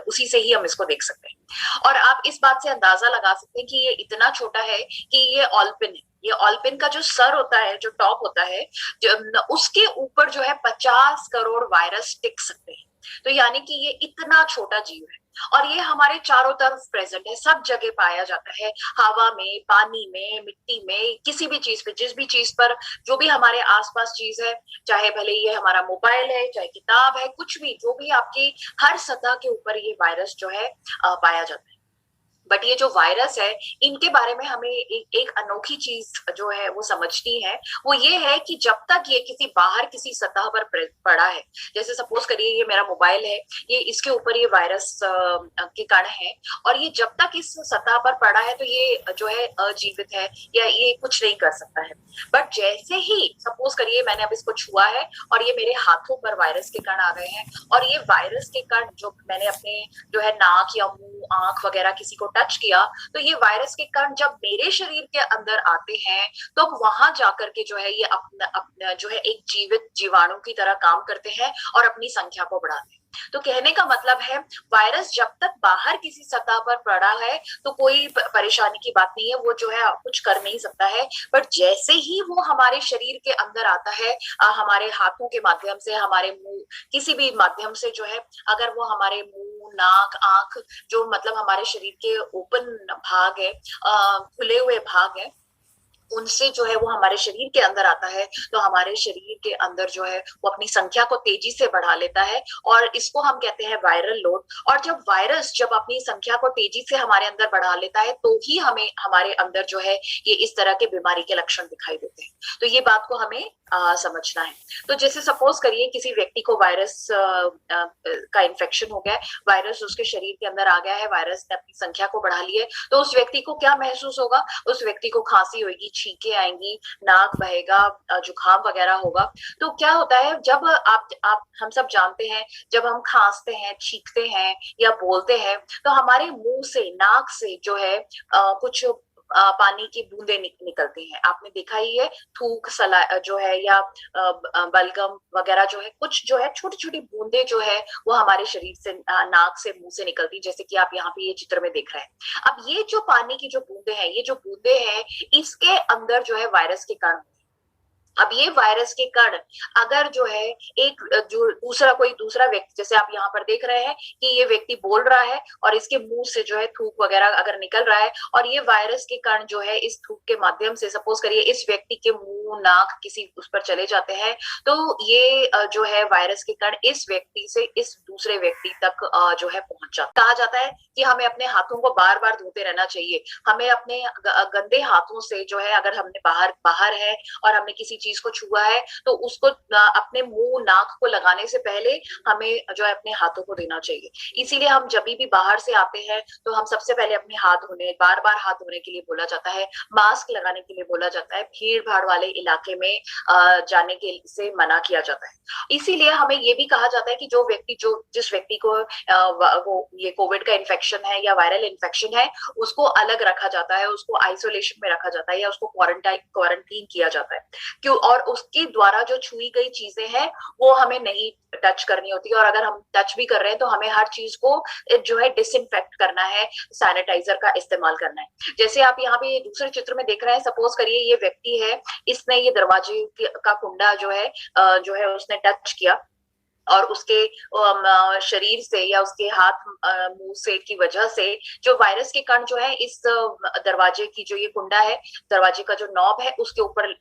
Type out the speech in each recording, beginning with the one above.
उसी से ही हम इसको देख सकते हैं। और आप इस बात से अंदाजा लगा सकते हैं कि ये इतना छोटा है कि ये ऑलपिन है। ये ऑलपिन का जो सर होता है, जो टॉप होता है, उसके ऊपर जो है 50 करोड़ वायरस टिक सकते हैं। तो यानी कि ये इतना छोटा जीव है और ये हमारे चारों तरफ प्रेजेंट है, सब जगह पाया जाता है। हवा में, पानी में, मिट्टी में, किसी भी चीज पे, जिस भी चीज पर, जो भी हमारे आसपास चीज है, चाहे भले ये हमारा मोबाइल है, चाहे किताब है, कुछ भी, जो भी आपकी, हर सतह के ऊपर ये वायरस जो है पाया जाता है। बट ये जो वायरस है, इनके बारे में हमें एक अनोखी चीज जो है वो समझनी है। वो ये है कि जब तक ये किसी बाहर किसी सतह पर पड़ा है, जैसे सपोज करिए ये मेरा मोबाइल है, ये इसके ऊपर ये वायरस के कण है, और ये जब तक इस सतह पर पड़ा है तो ये जो है अजीवित है, या ये कुछ नहीं कर सकता है। बट जैसे ही सपोज करिए मैंने अब इसको छुआ है और ये मेरे हाथों पर वायरस के कण आ गए हैं, और ये वायरस के कण जो मैंने अपने जो है नाक या मुंह, आंख वगैरह किसी को टच किया, तो ये वायरस के कण जब मेरे शरीर के अंदर आते हैं, तो वहां जाकर के जो है ये अपना जो है एक जीवित जीवाणु की तरह काम करते हैं और अपनी संख्या को बढ़ाते हैं। तो कहने का मतलब है, वायरस जब तक बाहर किसी सतह पर पड़ा है तो कोई परेशानी की बात नहीं है, वो जो है कुछ कर नहीं सकता है। बट जैसे ही वो हमारे शरीर के अंदर आता है, हमारे हाथों के माध्यम से, हमारे मुंह, किसी भी माध्यम से जो है, अगर वो हमारे मुंह, नाक, आंख, जो मतलब हमारे शरीर के ओपन भाग है, खुले हुए भाग है, उनसे जो है वो हमारे शरीर के अंदर आता है, तो हमारे शरीर के अंदर जो है वो अपनी संख्या को तेजी से बढ़ा लेता है, और इसको हम कहते हैं वायरल लोड। और जब वायरस जब अपनी संख्या को तेजी से हमारे अंदर बढ़ा लेता है, तो ही हमें हमारे अंदर जो है ये इस तरह के बीमारी के लक्षण दिखाई देते हैं। तो ये बात को हमें समझना है। तो जैसे सपोज करिए किसी व्यक्ति को वायरस का इन्फेक्शन हो गया है, वायरस उसके शरीर के अंदर आ गया है, वायरस ने अपनी संख्या को बढ़ा ली है, तो उस व्यक्ति को क्या महसूस होगा? उस व्यक्ति को खांसी होगी, छींके आएंगी, नाक बहेगा, जुकाम वगैरह होगा। तो क्या होता है, जब आप हम सब जानते हैं, जब हम खांसते हैं, छींकते हैं या बोलते हैं, तो हमारे मुंह से, नाक से जो है कुछ पानी की बूंदें निकलती हैं। आपने देखा ही है, थूक सला जो है, या बलगम वगैरह जो है, कुछ जो है छोटी छोटी बूंदें जो है वो हमारे शरीर से, नाक से, मुंह से निकलती, जैसे कि आप यहाँ पे ये चित्र में देख रहे हैं। अब ये जो पानी की जो बूंदें हैं, ये जो बूंदें हैं, इसके अंदर जो है वायरस के कण। अब ये वायरस के कण अगर जो है एक जो कोई दूसरा व्यक्ति, जैसे आप यहाँ पर देख रहे हैं कि ये व्यक्ति बोल रहा है और इसके मुंह से जो है थूक वगैरह अगर निकल रहा है, और ये वायरस के कण जो है इस थूक के माध्यम से, सपोज करिए इस व्यक्ति के मुंह, नाक किसी उस पर चले जाते हैं, तो ये जो है वायरस के कण इस व्यक्ति से इस दूसरे व्यक्ति तक जो है पहुंच जाता। कहा जाता है कि हमें अपने हाथों को बार बार धोते रहना चाहिए। हमें अपने गंदे हाथों से जो है, अगर हमने बाहर है और हमने किसी चीज को छुआ है, तो उसको अपने मुंह, नाक को लगाने से पहले हमें जो है अपने हाथों को देना चाहिए। इसीलिए हम जब भी बाहर से आते हैं तो हम सबसे पहले अपने हाथ धोने, बार बार हाथ धोने के लिए बोला जाता है, मास्क लगाने के लिए बोला जाता है, भीड़ भाड़ वाले इलाके में जाने के से मना किया जाता है। इसीलिए हमें ये भी कहा जाता है कि जिस व्यक्ति को वो ये कोविड का इन्फेक्शन है या वायरल इन्फेक्शन है, उसको अलग रखा जाता है, उसको आइसोलेशन में रखा जाता है, या उसको क्वारंटीन किया जाता है। क्यों? और उसके द्वारा जो छुई गई चीजें हैं वो हमें नहीं टच करनी होती, और अगर हम टच भी कर रहे हैं तो हमें हर चीज को जो है डिसइंफेक्ट करना है, सैनिटाइजर का इस्तेमाल करना है। जैसे आप यहाँ पे दूसरे चित्र में देख रहे हैं, सपोज करिए ये व्यक्ति है, इसने ये दरवाजे का कुंडा जो है उसने टच किया, और उसके शरीर से या उसके हाथ, मुंह से की वजह से जो वायरस के कण जो है इस दरवाजे की जो ये कुंडा है, दरवाजे का जो नॉब है, उसके ऊपर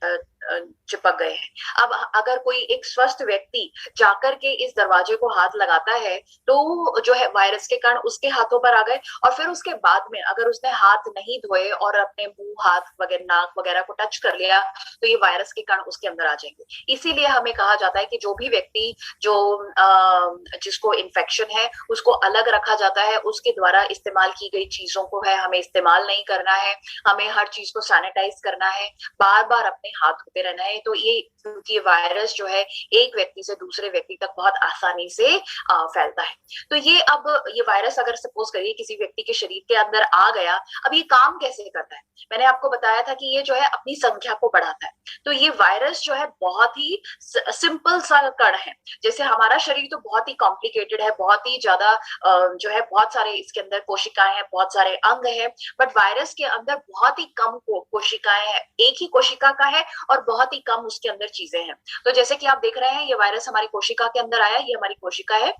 चिपक गए हैं। अब अगर कोई एक स्वस्थ व्यक्ति जाकर के इस दरवाजे को हाथ लगाता है, तो जो है वायरस के कण उसके हाथों पर आ गए, और फिर उसके बाद में अगर उसने हाथ नहीं धोए और अपने मुंह, हाथ वगैरह, नाक वगैरह को टच कर लिया, तो ये वायरस के कण उसके अंदर आ जाएंगे। इसीलिए हमें कहा जाता है कि जो भी व्यक्ति जो जिसको इन्फेक्शन है उसको अलग रखा जाता है, उसके द्वारा इस्तेमाल की गई चीजों को है हमें इस्तेमाल नहीं करना है, हमें हर चीज को सैनिटाइज करना है, बार बार अपने हाथ धोते रहना है। तो ये, क्योंकि ये वायरस जो है एक व्यक्ति से दूसरे व्यक्ति तक बहुत आसानी से फैलता है। तो ये वायरस अगर सपोज करिए किसी व्यक्ति के शरीर के अंदर आ गया, अब ये काम कैसे करता है? मैंने आपको बताया था कि ये जो है अपनी संख्या को बढ़ाता है। तो ये वायरस जो है बहुत ही सिंपल सा कण है, जैसे हमारे हमारा शरीर तो बहुत ही कॉम्प्लिकेटेड है, बहुत ही ज्यादा जो है बहुत सारे इसके अंदर कोशिकाएं हैं, बहुत सारे अंग हैं, बट वायरस के अंदर बहुत ही कम कोशिकाएं हैं, एक ही कोशिका का है और बहुत ही कम उसके अंदर चीजें हैं। तो जैसे कि आप देख रहे हैं, ये वायरस हमारी कोशिका के अंदर आया, ये हमारी कोशिका है,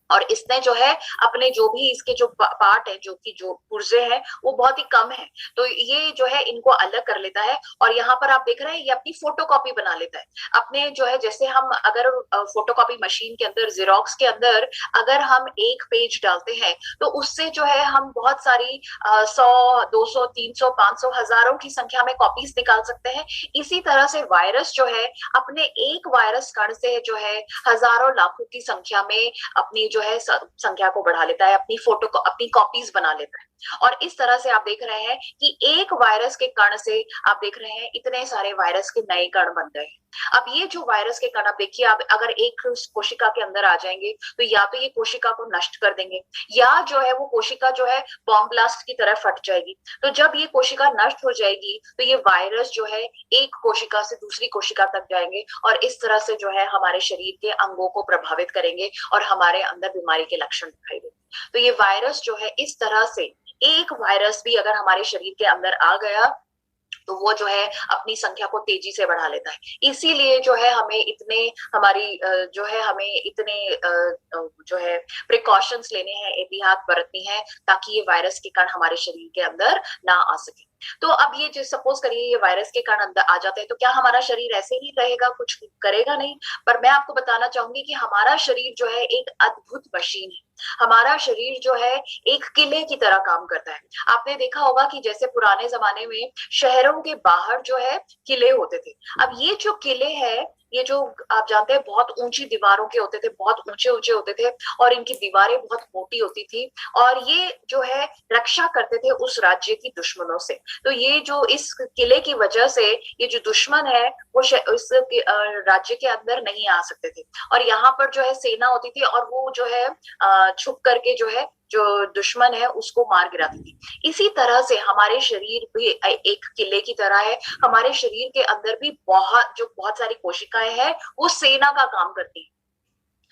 और इसने जो है अपने जो भी इसके जो पार्ट है, जो कि जो पुर्जे हैं वो बहुत ही कम है, तो ये जो है इनको अलग कर लेता है। और यहाँ पर आप देख रहे हैं ये अपनी फोटोकॉपी बना लेता है अपने जो है, जैसे हम अगर फोटोकॉपी मशीन के अंदर, जेरोक्स के अंदर अगर हम एक पेज डालते हैं तो उससे जो है हम बहुत सारी 100, 200, 300, 500, हजारों की संख्या में कॉपीज निकाल सकते हैं। इसी तरह से वायरस जो है अपने एक वायरस कण से जो है हजारों लाखों की संख्या में अपनी जो है संख्या को बढ़ा लेता है, अपनी कॉपीज बना लेता है। और इस तरह से आप देख रहे हैं कि एक वायरस के कण से आप देख रहे हैं इतने सारे वायरस के नए कण बन गए हैं। अब ये जो वायरस के कण, आप देखिए, आप अगर एक कोशिका के अंदर आ जाएंगे तो या तो ये कोशिका को नष्ट कर देंगे, या जो है वो कोशिका जो है बॉम्ब ब्लास्ट की तरह फट जाएगी। तो जब ये कोशिका नष्ट हो जाएगी तो ये वायरस जो है एक कोशिका से दूसरी कोशिका तक जाएंगे और इस तरह से जो है हमारे शरीर के अंगों को प्रभावित करेंगे और हमारे अंदर बीमारी के लक्षण दिखाई देंगे। तो ये वायरस जो है इस तरह से, एक वायरस भी अगर हमारे शरीर के अंदर आ गया तो वो जो है अपनी संख्या को तेजी से बढ़ा लेता है। इसीलिए जो है हमें इतने, हमारी जो है हमें इतने जो है प्रिकॉशंस लेने हैं, एहतियात बरतनी है, ताकि ये वायरस के कण हमारे शरीर के अंदर ना आ सके। तो अब ये जो सपोज करिए ये वायरस के कण अंदर आ जाते हैं तो क्या हमारा शरीर ऐसे ही रहेगा, कुछ करेगा नहीं? पर मैं आपको बताना चाहूंगी कि हमारा शरीर जो है एक अद्भुत मशीन है। हमारा शरीर जो है एक किले की तरह काम करता है। आपने देखा होगा कि जैसे पुराने जमाने में शहरों के बाहर जो है किले होते थे। अब ये जो किले हैं, ये जो आप जानते हैं बहुत ऊंची दीवारों के होते थे, बहुत ऊंचे ऊंचे होते थे और इनकी दीवारें बहुत मोटी होती थी, और ये जो है रक्षा करते थे उस राज्य की दुश्मनों से। तो ये जो इस किले की वजह से ये जो दुश्मन है वो इस राज्य के अंदर नहीं आ सकते थे, और यहाँ पर जो है सेना होती थी और वो जो है छुप करके जो है जो दुश्मन है उसको मार गिराती थी। इसी तरह से हमारे शरीर भी एक किले की तरह है। हमारे शरीर के अंदर भी बहुत सारी कोशिकाएं हैं, वो सेना का काम करती है।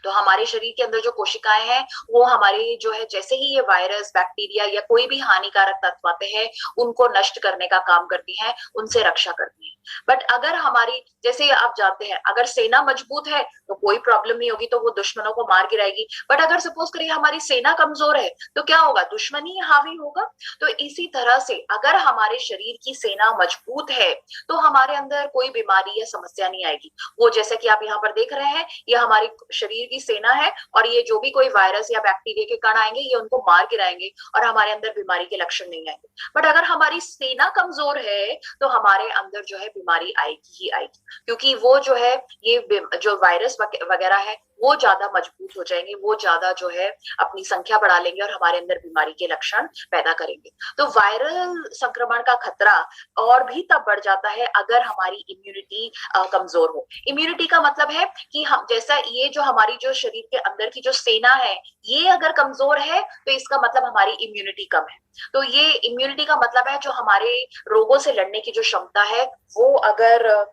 तो हमारे शरीर के अंदर जो कोशिकाएं हैं वो हमारी जो है, जैसे ही ये वायरस, बैक्टीरिया या कोई भी हानिकारक तत्व आते हैं उनको नष्ट करने का काम करती हैं, उनसे रक्षा करती हैं। बट अगर हमारी, जैसे आप जानते हैं, अगर सेना मजबूत है तो कोई प्रॉब्लम नहीं होगी, तो वो दुश्मनों को मार गिराएगी। बट अगर सपोज करिए हमारी सेना कमजोर है तो क्या होगा? दुश्मन ही हावी होगा। तो इसी तरह से अगर हमारे शरीर की सेना मजबूत है तो हमारे अंदर कोई बीमारी या समस्या नहीं आएगी। वो जैसे कि आप यहाँ पर देख रहे हैं, ये हमारी शरीर की सेना है और ये जो भी कोई वायरस या बैक्टीरिया के कण आएंगे ये उनको मार गिराएंगे और हमारे अंदर बीमारी के लक्षण नहीं आएंगे। बट अगर हमारी सेना कमजोर है तो हमारे अंदर जो है बीमारी आएगी ही आएगी, क्योंकि वो जो है ये जो वायरस वगैरह है वो ज्यादा मजबूत हो जाएंगे, वो ज्यादा जो है अपनी संख्या बढ़ा लेंगे और हमारे अंदर बीमारी के लक्षण पैदा करेंगे। तो वायरल संक्रमण का खतरा और भी तब बढ़ जाता है अगर हमारी इम्यूनिटी कमजोर हो। इम्यूनिटी का मतलब है कि हम, जैसा ये जो हमारी जो शरीर के अंदर की जो सेना है ये अगर कमजोर है तो इसका मतलब हमारी इम्यूनिटी कम है। तो ये इम्यूनिटी का मतलब है जो हमारे रोगों से लड़ने की जो क्षमता है वो अगर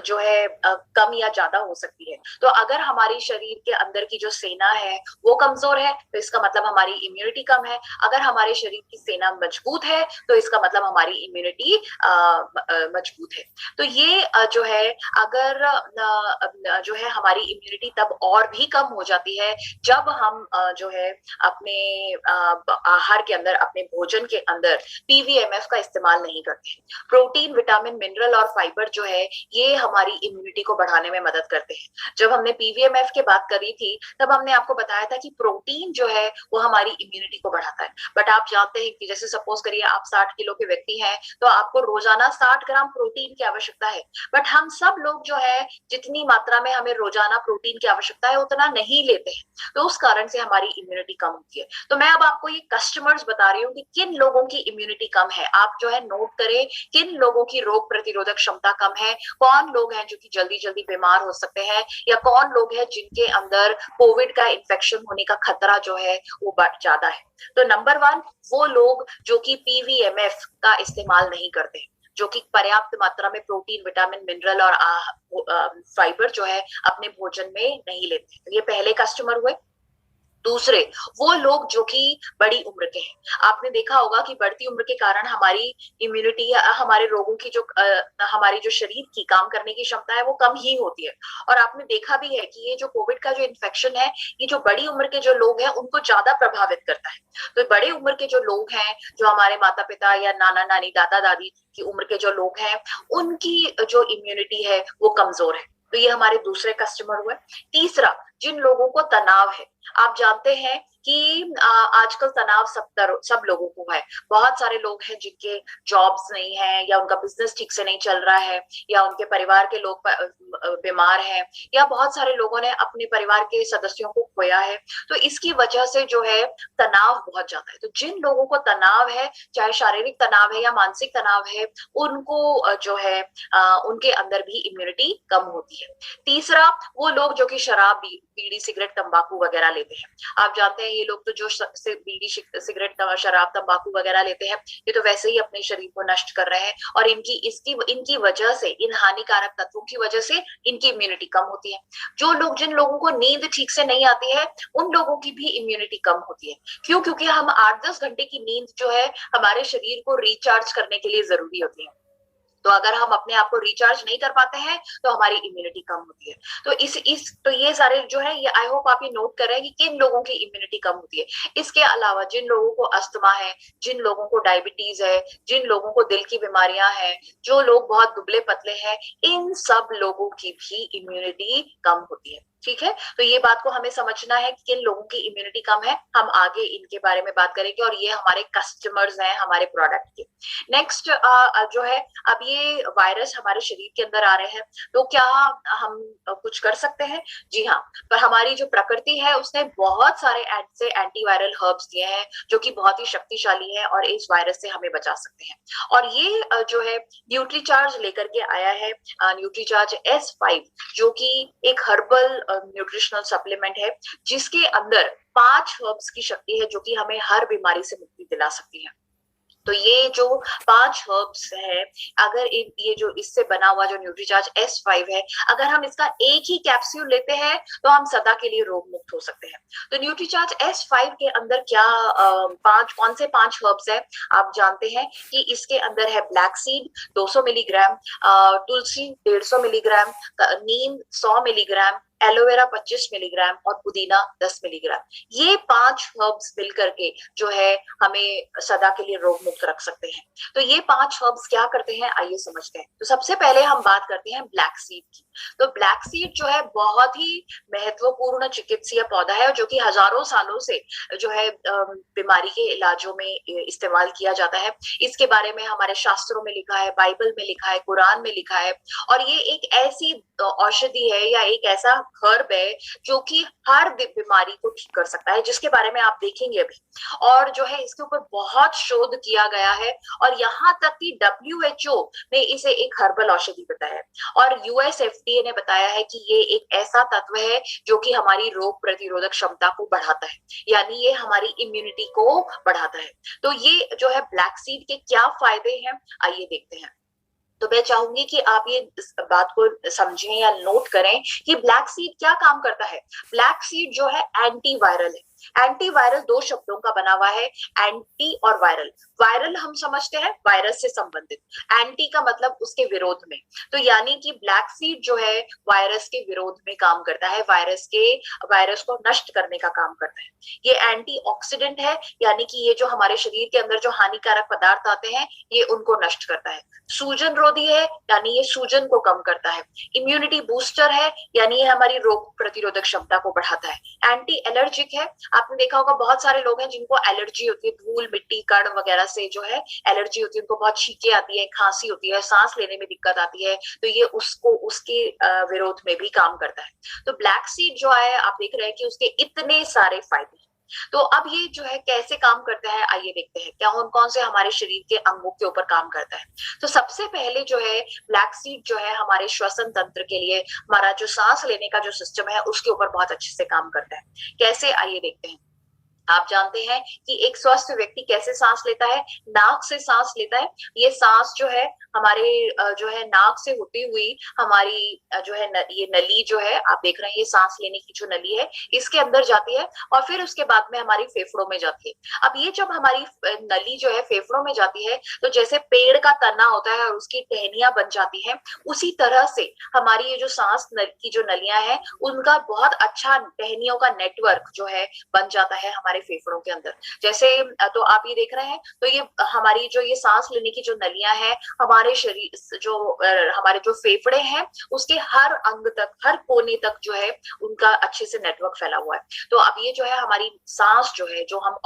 जो है कम या ज्यादा हो सकती है। तो अगर हमारी शरीर के अंदर की जो सेना है वो कमजोर है तो इसका मतलब हमारी इम्यूनिटी कम है। अगर हमारे शरीर की सेना मजबूत है तो इसका मतलब हमारी इम्यूनिटी मजबूत है। तो ये जो है अगर जो है हमारी इम्यूनिटी तब और भी कम हो जाती है जब हम जो है अपने आहार के अंदर, अपने भोजन के अंदर पीवीएमएफ का इस्तेमाल नहीं करते। प्रोटीन, विटामिन, मिनरल और फाइबर जो है ये हमारी इम्यूनिटी को बढ़ाने में मदद करते हैं। जब हमने पीवीएमएफ की बात करी थी तब हमने आपको बताया था कि प्रोटीन जो है वो हमारी इम्यूनिटी को बढ़ाता है। बट आप जानते हैं कि जैसे सपोज करिए आप 60 किलो के व्यक्ति हैं तो आपको रोजाना 60 ग्राम प्रोटीन की आवश्यकता है। बट हम सब लोग जो है जितनी मात्रा में हमें रोजाना प्रोटीन की आवश्यकता है उतना नहीं लेते हैं, तो उस कारण से हमारी इम्यूनिटी कम होती है। तो मैं अब आपको ये कस्टमर्स बता रही हूँ कि किन लोगों की इम्यूनिटी कम है। आप जो है नोट करें किन लोगों की रोग प्रतिरोधक क्षमता कम है, कौन लोग हैं जो कि जल्दी जल्दी बीमार हो सकते हैं, या कौन लोग हैं जिनके अंदर कोविड का इन्फेक्शन होने का खतरा जो है वो ज्यादा है। तो नंबर 1 वो लोग जो कि पीवीएमएफ का इस्तेमाल नहीं करते। जो कि पर्याप्त मात्रा में प्रोटीन, विटामिन, मिनरल और फाइबर जो है अपने भोजन में नहीं लेते। तो ये पहले कस्टमर हुए। दूसरे, वो लोग जो कि बड़ी उम्र के हैं। आपने देखा होगा कि बढ़ती उम्र के कारण हमारी इम्यूनिटी या हमारे रोगों की जो हमारी जो शरीर की काम करने की क्षमता है वो कम ही होती है। और आपने देखा भी है कि ये जो कोविड का जो इन्फेक्शन है, ये जो बड़ी उम्र के जो लोग हैं उनको ज्यादा प्रभावित करता है। तो बड़े उम्र के जो लोग हैं, जो हमारे माता पिता या नाना नानी, दादा दादी की उम्र के जो लोग हैं, उनकी जो इम्यूनिटी है वो कमजोर है। तो ये हमारे दूसरे कस्टमर हुए। तीसरा, जिन लोगों को तनाव है। आप जानते हैं कि आजकल तनाव सब लोगों को है। बहुत सारे लोग हैं जिनके जॉब्स नहीं है, या उनका बिजनेस ठीक से नहीं चल रहा है, या उनके परिवार के लोग बीमार हैं, या बहुत सारे लोगों ने अपने परिवार के सदस्यों को खोया है। तो इसकी वजह से जो है तनाव बहुत ज्यादा है। तो जिन लोगों को तनाव है, चाहे शारीरिक तनाव है या मानसिक तनाव है, उनको जो है उनके अंदर भी इम्यूनिटी कम होती है। तीसरा, वो लोग जो कि शराब, बीड़ी, सिगरेट, तंबाकू वगैरह लेते हैं। आप जानते हैं ये लोग तो जो बीड़ी, सिगरेट, शराब, तंबाकू वगैरह लेते हैं, ये तो वैसे ही अपने शरीर को नष्ट कर रहे हैं, और इनकी वजह से, इन हानिकारक तत्वों की वजह से इनकी इम्यूनिटी कम होती है। जिन लोगों को नींद ठीक से नहीं आती है, उन लोगों की भी इम्यूनिटी कम होती है। क्यों? क्योंकि हम 8-10 घंटे की नींद जो है हमारे शरीर को रिचार्ज करने के लिए जरूरी होती है। तो अगर हम अपने आप को रिचार्ज नहीं कर पाते हैं तो हमारी इम्यूनिटी कम होती है। तो ये सारे जो है, ये आई होप आप ये नोट कर रहे हैं कि किन लोगों की इम्यूनिटी कम होती है। इसके अलावा जिन लोगों को अस्थमा है, जिन लोगों को डायबिटीज है, जिन लोगों को दिल की बीमारियां हैं, जो लोग बहुत दुबले पतले हैं, इन सब लोगों की भी इम्यूनिटी कम होती है। ठीक है, तो ये बात को हमें समझना है कि किन लोगों की इम्यूनिटी कम है। हम आगे इनके बारे में बात करेंगे, और ये हमारे कस्टमर्स हैं हमारे प्रोडक्ट के। नेक्स्ट जो है, अब ये वायरस हमारे शरीर के अंदर आ रहे हैं, तो क्या हम कुछ कर सकते हैं? जी हाँ, पर हमारी जो प्रकृति है उसने बहुत सारे ऐसे एंटीवायरल हर्ब्स दिए हैं जो कि बहुत ही शक्तिशाली है और इस वायरस से हमें बचा सकते हैं। और ये जो है न्यूट्रीचार्ज लेकर के आया है, न्यूट्रीचार्ज S5, जो कि एक हर्बल न्यूट्रिशनल सप्लीमेंट है, जिसके अंदर 5 हर्ब्स की शक्ति है जो कि हमें हर बीमारी से मुक्ति दिला सकती है। तो ये जो 5 हर्ब्स है, अगर ये जो इससे बना हुआ जो न्यूट्रीचार्ज S5 है, अगर हम इसका एक ही कैप्सूल लेते हैं तो हम सदा के लिए रोग मुक्त हो सकते हैं। तो न्यूट्रीचार्ज S5 के अंदर क्या कौन से 5 हर्ब्स है? आप जानते हैं कि इसके अंदर है ब्लैक सीड 200 मिलीग्राम, तुलसी 150 मिलीग्राम, नीम 100 मिलीग्राम, एलोवेरा 25 मिलीग्राम और पुदीना 10 मिलीग्राम। ये 5 हर्ब्स मिलकर के जो है हमें सदा के लिए रोग मुक्त रख सकते हैं। तो ये 5 हर्ब्स क्या करते हैं, आइए समझते हैं। तो सबसे पहले हम बात करते हैं ब्लैक सीड की। तो ब्लैक सीड जो है बहुत ही महत्वपूर्ण चिकित्सीय पौधा है, जो कि हजारों सालों से जो है बीमारी के इलाजों में इस्तेमाल किया जाता है। इसके बारे में हमारे शास्त्रों में लिखा है, बाइबल में लिखा है, कुरान में लिखा है। और ये एक ऐसी औषधि है या एक ऐसा हर्ब है जो कि हर बीमारी को ठीक कर सकता है, जिसके बारे में आप देखेंगे अभी। और जो है इसके ऊपर बहुत शोध किया गया है, और यहाँ तक कि WHO ने इसे एक हर्बल औषधि बताया है, और US FDA ने बताया है कि ये एक ऐसा तत्व है जो कि हमारी रोग प्रतिरोधक क्षमता को बढ़ाता है, यानी ये हमारी इम्यूनिटी को बढ़ाता है। तो ये जो है ब्लैक सीड के क्या फायदे हैं, आइए देखते हैं। तो मैं चाहूंगी कि आप ये इस बात को समझें या नोट करें कि ब्लैक सीड क्या काम करता है। ब्लैक सीड जो है एंटी वायरल है। एंटीवायरल 2 शब्दों का बना हुआ है, एंटी और वायरल। वायरल हम समझते हैं वायरस से संबंधित, एंटी का मतलब उसके विरोध में। तो यानी कि ब्लैक सीड जो है वायरस के विरोध में काम करता है, वायरस को नष्ट करने का काम करता है। ये एंटीऑक्सीडेंट है, यानी कि ये जो हमारे शरीर के अंदर जो हानिकारक पदार्थ आते हैं ये उनको नष्ट करता है। सूजन रोधी है, यानी ये सूजन को कम करता है। इम्यूनिटी बूस्टर है, यानी ये हमारी रोग प्रतिरोधक क्षमता को बढ़ाता है। एंटी एलर्जिक है, आपने देखा होगा बहुत सारे लोग हैं जिनको एलर्जी होती है, धूल, मिट्टी, कण वगैरह से जो है एलर्जी होती है, उनको बहुत छींके आती है, खांसी होती है, सांस लेने में दिक्कत आती है, तो ये उसके विरोध में भी काम करता है। तो ब्लैक सीड जो है आप देख रहे हैं कि उसके इतने सारे फायदे हैं। तो अब ये जो है कैसे काम करता है, आइए देखते हैं क्या कौन से हमारे शरीर के अंगों के ऊपर काम करता है। तो सबसे पहले जो है ब्लैक सीड जो है हमारे श्वसन तंत्र के लिए, हमारा जो सांस लेने का जो सिस्टम है उसके ऊपर बहुत अच्छे से काम करता है। कैसे, आइए देखते हैं। आप जानते हैं कि एक स्वस्थ व्यक्ति कैसे सांस लेता है, नाक से सांस लेता है। ये सांस जो है हमारे जो है नाक से होती हुई हमारी जो है ये नली जो है आप देख रहे हैं, ये सांस लेने की जो नली है इसके अंदर जाती है और फिर उसके बाद में हमारी फेफड़ों में जाती है। अब ये जब हमारी नली जो है फेफड़ों में जाती है तो जैसे पेड़ का तना होता है और उसकी टहनियां बन जाती हैं, उसी तरह से हमारी ये जो सांस की जो नलियां हैं उनका बहुत अच्छा टहनियों का नेटवर्क जो है बन जाता है हमारे फेफड़ों के अंदर। जैसे तो आप ये देख रहे हैं, तो ये हमारी जो ये सांस लेने की जो नलियां हैं हमारे शरीर जो हमारे जो फेफड़े हैं उसके हर अंग तक, हर कोने तक जो है उनका अच्छे से नेटवर्क फैला हुआ है। तो अब ये जो है हमारी सांस जो है, जो हम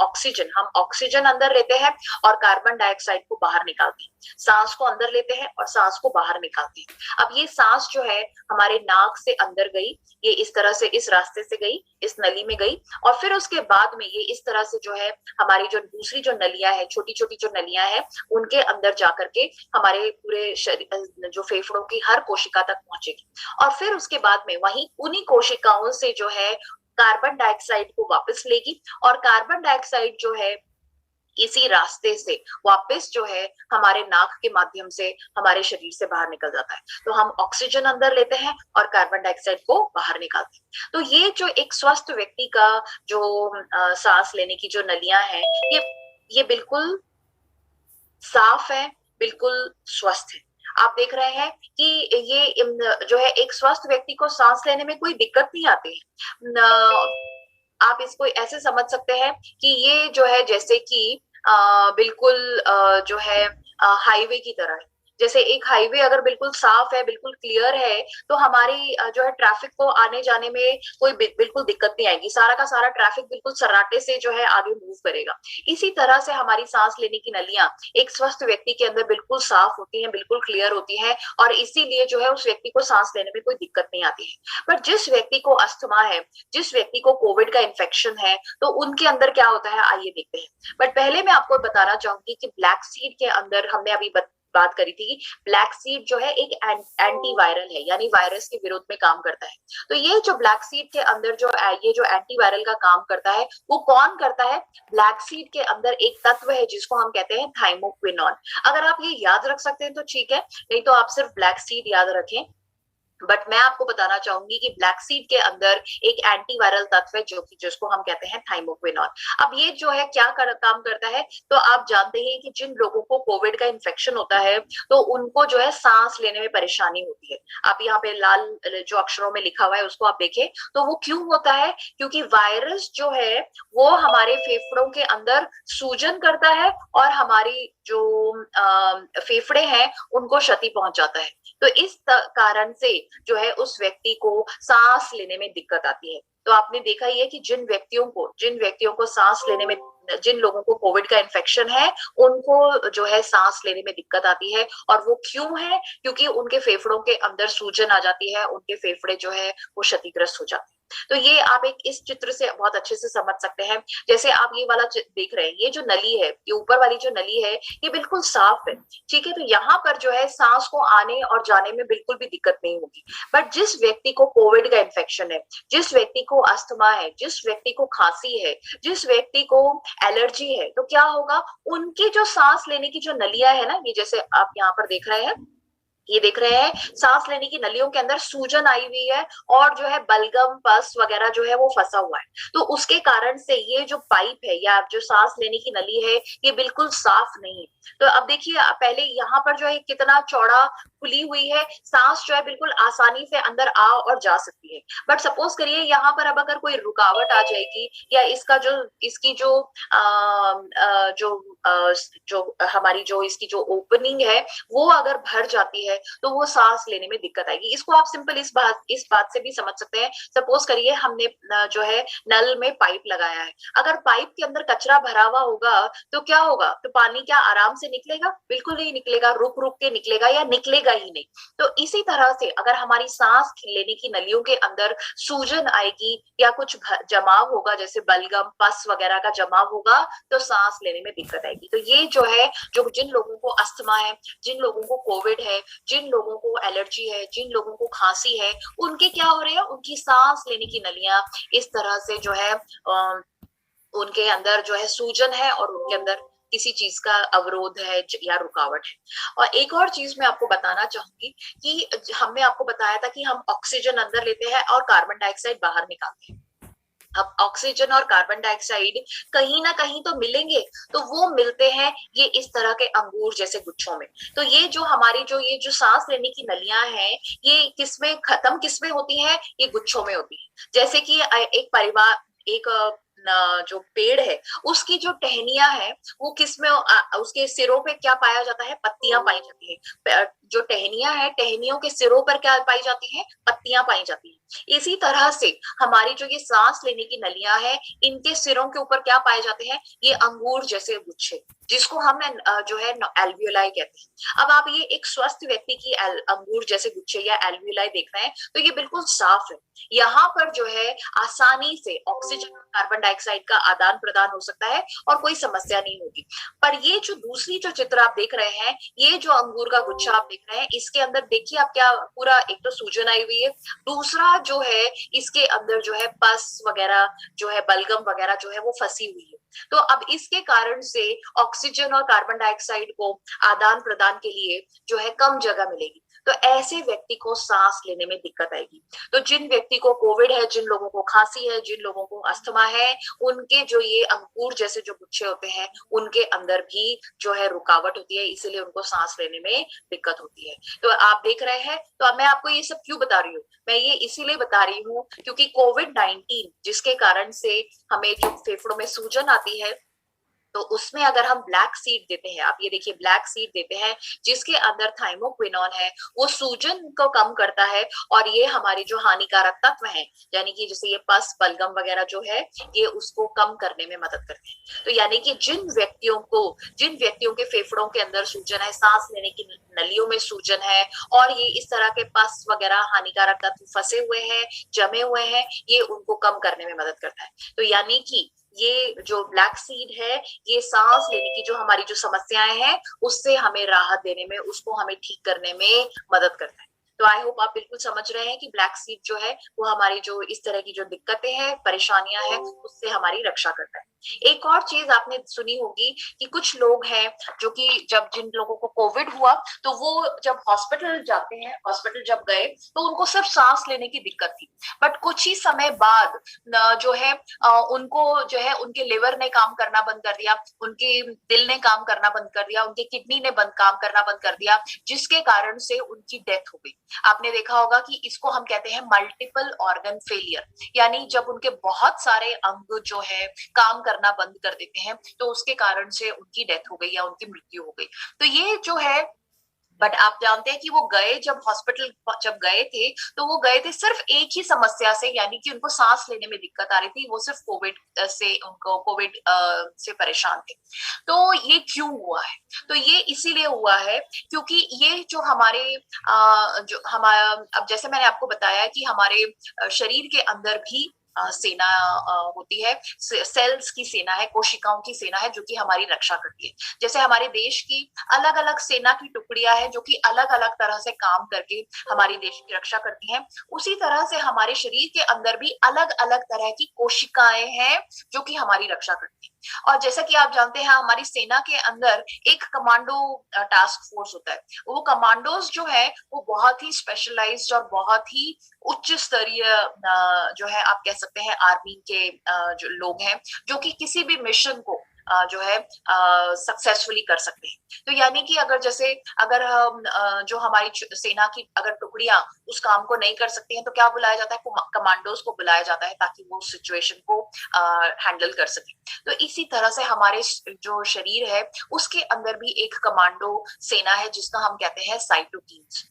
ऑक्सीजन अंदर लेते हैं और कार्बन डाइऑक्साइड को बाहर निकालते हैं। सांस को अंदर लेते हैं और सांस को बाहर निकालते हैं। अब ये सांस जो है हमारे नाक से अंदर गई, ये इस तरह से इस रास्ते से गई, इस नली में गई और फिर उसके बाद में ये इस तरह से जो है हमारी जो दूसरी जो नलियां है, छोटी छोटी जो नलियां है उनके अंदर जाकर के हमारे पूरे शरीर जो फेफड़ों की हर कोशिका तक पहुंचेगी और फिर उसके बाद में वहीं उन्हीं कोशिकाओं से जो है कार्बन डाइऑक्साइड को वापस लेगी और कार्बन डाइऑक्साइड जो है इसी रास्ते से वापस जो है हमारे नाक के माध्यम से हमारे शरीर से बाहर निकल जाता है। तो हम ऑक्सीजन अंदर लेते हैं और कार्बन डाइऑक्साइड को बाहर निकालते हैं। तो ये जो एक स्वस्थ व्यक्ति का जो सांस लेने की जो नलियां हैं ये बिल्कुल साफ है, बिल्कुल स्वस्थ है। आप देख रहे हैं कि ये जो है एक स्वस्थ व्यक्ति को सांस लेने में कोई दिक्कत नहीं आती है। आप इसको ऐसे समझ सकते हैं कि ये जो है जैसे कि बिल्कुल जो है हाईवे की तरह है। जैसे एक हाईवे अगर बिल्कुल साफ है, बिल्कुल क्लियर है, तो हमारी जो है ट्रैफिक को आने जाने में कोई बिल्कुल दिक्कत नहीं आएगी। सारा का सारा ट्रैफिक बिल्कुल सन्नाटे से जो है आगे मूव करेगा। इसी तरह से हमारी सांस लेने की नलियां एक स्वस्थ व्यक्ति के अंदर बिल्कुल साफ होती हैं, बिल्कुल क्लियर होती हैं और इसीलिए जो है उस व्यक्ति को सांस लेने में कोई दिक्कत नहीं आती है। पर जिस व्यक्ति को अस्थमा है, जिस व्यक्ति को कोविड का इन्फेक्शन है, तो उनके अंदर क्या होता है आइए देखते हैं। बट पहले मैं आपको बताना चाहूंगी कि ब्लैक सीड के अंदर हमने अभी बात करी थी कि ब्लैक सीड जो है एक एंटीवायरल है, यानी वायरस के विरोध में काम करता है। तो ये जो ब्लैक सीड के अंदर जो ये जो एंटीवायरल का काम करता है वो कौन करता है? ब्लैक सीड के अंदर एक तत्व है जिसको हम कहते हैं थाइमोक्विनोन। अगर आप ये याद रख सकते हैं तो ठीक है, नहीं तो आप सिर्फ ब्लैक सीड याद रखें। बट मैं आपको बताना चाहूंगी कि ब्लैक सीड के अंदर एक एंटीवायरल तत्व है जो कि जिसको हम कहते हैं थाइमोक्विनोन। अब ये जो है क्या काम करता है, तो आप जानते हैं कि जिन लोगों को कोविड का इन्फेक्शन होता है तो उनको जो है सांस लेने में परेशानी होती है। आप यहाँ पे लाल जो अक्षरों में लिखा हुआ है उसको आप देखें तो वो क्यों होता है? क्योंकि वायरस जो है वो हमारे फेफड़ों के अंदर सूजन करता है और हमारी जो फेफड़े हैं उनको क्षति पहुंचाता है। तो इस कारण से जो है उस व्यक्ति को सांस लेने में दिक्कत आती है। तो आपने देखा ही है कि जिन व्यक्तियों को सांस लेने में, जिन लोगों को कोविड का इन्फेक्शन है उनको जो है सांस लेने में दिक्कत आती है। और वो क्यों है? क्योंकि उनके फेफड़ों के अंदर सूजन आ जाती है, उनके फेफड़े जो है वो क्षतिग्रस्त हो जाते हैं। तो ये आप एक इस चित्र से बहुत अच्छे से समझ सकते हैं। जैसे आप ये वाला देख रहे हैं, ये जो नली है, ये ऊपर वाली जो नली है ये बिल्कुल साफ है, ठीक है। तो यहाँ पर जो है सांस को आने और जाने में बिल्कुल भी दिक्कत नहीं होगी। बट जिस व्यक्ति को कोविड का इन्फेक्शन है, जिस व्यक्ति को अस्थमा है, जिस व्यक्ति को खांसी है, जिस व्यक्ति को एलर्जी है, तो क्या होगा? उनकी जो सांस लेने की जो नलियां है ना, ये जैसे आप यहाँ पर देख रहे हैं, ये देख रहे हैं सांस लेने की नलियों के अंदर सूजन आई हुई है और जो है बलगम, पस वगैरह जो है वो फंसा हुआ है। तो उसके कारण से ये जो पाइप है या जो सांस लेने की नली है ये बिल्कुल साफ नहीं है। तो अब देखिए, पहले यहाँ पर जो है कितना चौड़ा खुली हुई है, सांस जो है बिल्कुल आसानी से अंदर आ और जा सकती है। बट सपोज करिए यहाँ पर अब अगर कोई रुकावट आ जाएगी या इसकी जो हमारी जो इसकी जो ओपनिंग है वो अगर भर जाती है तो वो सांस लेने में दिक्कत आएगी। इसको आप सिंपल इस बात से भी समझ सकते हैं। सपोज करिए हमने जो है नल में पाइप लगाया है, अगर पाइप के अंदर कचरा भरा हुआ होगा तो क्या होगा? तो पानी क्या आराम से निकलेगा? बिल्कुल नहीं निकलेगा, रुक रुक के निकलेगा या निकलेगा ही नहीं। तो इसी तरह से अगर हमारी सांस लेने की नलियों के अंदर सूजन आएगी या कुछ जमाव होगा, जैसे बलगम, पस वगैरह का जमाव होगा, तो सांस लेने में दिक्कत आएगी। तो ये जो है, जो जिन लोगों को अस्थमा है, जिन लोगों को कोविड है, जिन लोगों को एलर्जी है, जिन लोगों को खांसी है, उनके क्या हो रहे हैं? उनकी सांस लेने की नलियां इस तरह से जो है उनके अंदर जो है सूजन है और उनके अंदर किसी चीज का अवरोध है या रुकावट है। और एक और चीज मैं आपको बताना चाहूंगी कि हमने आपको बताया था कि हम ऑक्सीजन अंदर लेते हैं और कार्बन डाइऑक्साइड बाहर निकालते हैं। अब ऑक्सीजन और कार्बन डाइऑक्साइड कहीं ना कहीं तो मिलेंगे, तो वो मिलते हैं ये इस तरह के अंगूर जैसे गुच्छों में। तो ये जो हमारी जो ये जो सांस लेने की नलियां हैं, ये किसमें खत्म किसमें होती हैं? ये गुच्छों में होती है। जैसे कि एक परिवार, एक जो पेड़ है उसकी जो टहनियां है वो किसमें, उसके सिरों पे क्या पाया जाता है? पत्तियां पाई जाती है। जो टहनियां है, टहनियों के सिरों पर क्या पाई जाती है? पत्तियां पाई जाती है। इसी तरह से हमारी जो ये सांस लेने की नलियां है, इनके सिरों के ऊपर क्या पाए जाते हैं? ये अंगूर जैसे गुच्छे, जिसको हम जो है एल्वियोलाई कहते हैं। अब आप ये एक स्वस्थ व्यक्ति की अंगूर जैसे गुच्छे या एल्वियोलाई देख रहे हैं तो ये बिल्कुल साफ है। यहाँ पर जो है आसानी से ऑक्सीजन और कार्बन डाइऑक्साइड का आदान प्रदान हो सकता है और कोई समस्या नहीं होगी। पर ये जो दूसरी जो चित्र आप देख रहे हैं, ये जो अंगूर का गुच्छा आप देख रहे हैं, इसके अंदर देखिए आप क्या पूरा, एक तो सूजन आई हुई है, दूसरा जो है इसके अंदर जो है पस वगैरह जो है, बलगम वगैरह जो है वो फंसी हुई है। तो अब इसके कारण से ऑक्सीजन और कार्बन डाइऑक्साइड को आदान प्रदान के लिए जो है कम जगह मिलेगी। तो ऐसे व्यक्ति को सांस लेने में दिक्कत आएगी। तो जिन व्यक्ति को कोविड है, जिन लोगों को खांसी है, जिन लोगों को अस्थमा है, उनके जो ये अंकुर जैसे जो गुच्छे होते हैं उनके अंदर भी जो है रुकावट होती है, इसीलिए उनको सांस लेने में दिक्कत होती है। तो आप देख रहे हैं, तो अब मैं आपको ये सब क्यों बता रही हूँ? मैं ये इसीलिए बता रही हूँ क्योंकि कोविड-19 जिसके कारण से हमें जो फेफड़ों में सूजन आती है, तो उसमें अगर हम ब्लैक सीड देते हैं, आप ये देखिए ब्लैक सीड देते हैं जिसके अंदर थाइमोक्विनोन है, वो सूजन को कम करता है और ये हमारे जो हानिकारक तत्व हैं, यानी कि जैसे ये पस बलगम वगैरह जो है, ये उसको कम करने में मदद करते हैं। तो यानी कि जिन व्यक्तियों के फेफड़ों के अंदर सूजन है, सांस लेने की नलियों में सूजन है और ये इस तरह के पस वगैरह हानिकारक तत्व फंसे हुए हैं, जमे हुए हैं, ये उनको कम करने में मदद करता है। तो यानी कि ये जो ब्लैक सीड है, ये सांस लेने की जो हमारी जो समस्याएं हैं उससे हमें राहत देने में, उसको हमें ठीक करने में मदद करता है। तो आई होप आप बिल्कुल समझ रहे हैं कि ब्लैक सीड जो है वो हमारी जो इस तरह की जो दिक्कतें हैं, परेशानियां हैं, उससे हमारी रक्षा करता है। एक और चीज आपने सुनी होगी कि कुछ लोग हैं जो कि जब जिन लोगों को कोविड हुआ तो वो जब हॉस्पिटल जाते हैं, हॉस्पिटल जब गए तो उनको सिर्फ सांस लेने की दिक्कत थी, बट कुछ ही समय बाद जो है उनको जो है उनके लिवर ने काम करना बंद कर दिया, उनके दिल ने काम करना बंद कर दिया, उनके किडनी ने काम करना बंद कर दिया, जिसके कारण से उनकी डेथ हो गई। आपने देखा होगा कि इसको हम कहते हैं मल्टीपल ऑर्गन फेलियर, यानी जब उनके बहुत सारे अंग जो है काम करना बंद कर देते हैं तो उसके कारण से उनकी डेथ हो गई या उनकी मृत्यु हो गई। तो ये जो है, बट आप जानते हैं कि वो गए जब हॉस्पिटल जब गए थे तो वो गए थे सिर्फ एक ही समस्या से, यानी कि उनको सांस लेने में दिक्कत आ रही थी, वो सिर्फ कोविड से, उनको कोविड से परेशान थे। तो ये क्यों हुआ है? तो ये इसीलिए हुआ है क्योंकि ये जो हमारे जो हमारा, अब जैसे मैंने आपको बताया कि हमारे शरीर के अंदर भी सेना होती है, सेल्स की सेना है, कोशिकाओं की सेना है जो कि हमारी रक्षा करती है। जैसे हमारे देश की अलग अलग सेना की टुकड़ियां हैं जो कि अलग अलग तरह से काम करके हमारी देश की रक्षा करती हैं, उसी तरह से हमारे शरीर के अंदर भी अलग अलग तरह की कोशिकाएं हैं जो कि हमारी रक्षा करती हैं। और जैसा कि आप जानते हैं हमारी सेना के अंदर एक कमांडो टास्क फोर्स होता है। वो कमांडोज जो है वो बहुत ही स्पेशलाइज्ड और बहुत ही उच्च स्तरीय जो है आप कह सकते हैं आर्मी के जो लोग हैं जो कि किसी भी मिशन को जो है सक्सेसफुली कर सकते हैं। तो यानी कि अगर जैसे अगर हम जो हमारी सेना की अगर टुकड़ियां उस काम को नहीं कर सकती हैं तो क्या बुलाया जाता है? कमांडोज को बुलाया जाता है ताकि वो सिचुएशन को हैंडल कर सके। तो इसी तरह से हमारे जो शरीर है उसके अंदर भी एक कमांडो सेना है जिसका हम कहते हैं साइटोकिन्स।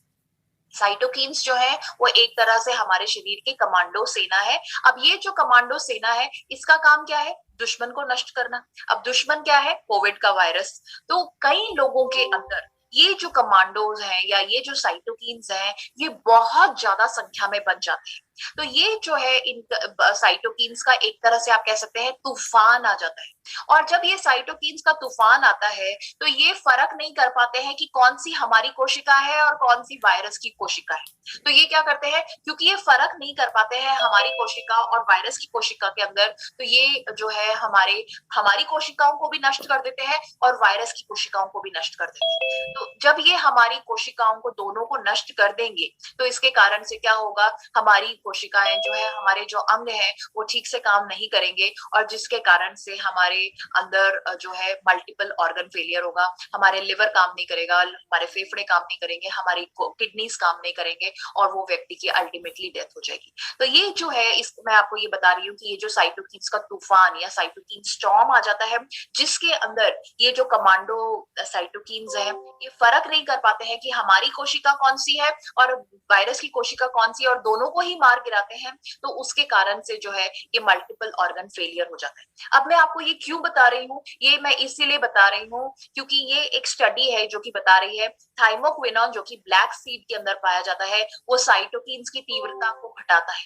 साइटोकिन्स जो है वो एक तरह से हमारे शरीर की कमांडो सेना है। अब ये जो कमांडो सेना है इसका काम क्या है? दुश्मन को नष्ट करना। अब दुश्मन क्या है? कोविड का वायरस। तो कई लोगों के अंदर ये जो कमांडोज हैं या ये जो साइटोकिन्स हैं ये बहुत ज्यादा संख्या में बन जाते हैं। तो ये जो है इन साइटोकिन्स का एक तरह से आप कह सकते हैं तूफान आ जाता है। और जब ये साइटोकिन्स का तूफान आता है तो ये फर्क नहीं कर पाते हैं कि कौन सी हमारी कोशिका है और कौन सी वायरस की कोशिका है। तो ये क्या करते हैं, क्योंकि ये फर्क नहीं कर पाते हैं हमारी कोशिका और वायरस की कोशिका के अंदर, तो ये जो है हमारी कोशिकाओं को भी नष्ट कर देते हैं और वायरस की कोशिकाओं को भी नष्ट कर देते हैं। तो जब ये हमारी कोशिकाओं को दोनों को नष्ट कर देंगे तो इसके कारण से क्या होगा, हमारी कोशिकाएं जो है, हमारे जो अंग हैं वो ठीक से काम नहीं करेंगे और जिसके कारण से हमारे अंदर जो है मल्टीपल ऑर्गन फेलियर होगा, हमारे लिवर काम नहीं करेगा, हमारे फेफड़े काम नहीं करेंगे, हमारी किडनीज काम नहीं करेंगे और वो व्यक्ति की अल्टीमेटली डेथ हो जाएगी। तो ये जो है मैं आपको ये बता रही हूँ कि ये जो साइटोकिन्स का तूफान या साइटोकिन स्टॉर्म आ जाता है, जिसके अंदर ये जो कमांडो साइटोकिन्स है ये फर्क नहीं कर पाते हैं कि हमारी कोशिका कौन सी है और वायरस की कोशिका कौन सी है और दोनों को ही मार गिराते हैं, तो उसके कारण से जो है ये मल्टीपल ऑर्गन फेलियर हो जाता है। अब मैं आपको ये क्यों बता रही हूँ, ये मैं इसीलिए बता रही हूँ क्योंकि ये एक स्टडी है जो कि बता रही है थाइमोक्विनोन जो कि ब्लैक सीड के अंदर पाया जाता है वो साइटोकिन्स की तीव्रता को घटाता है।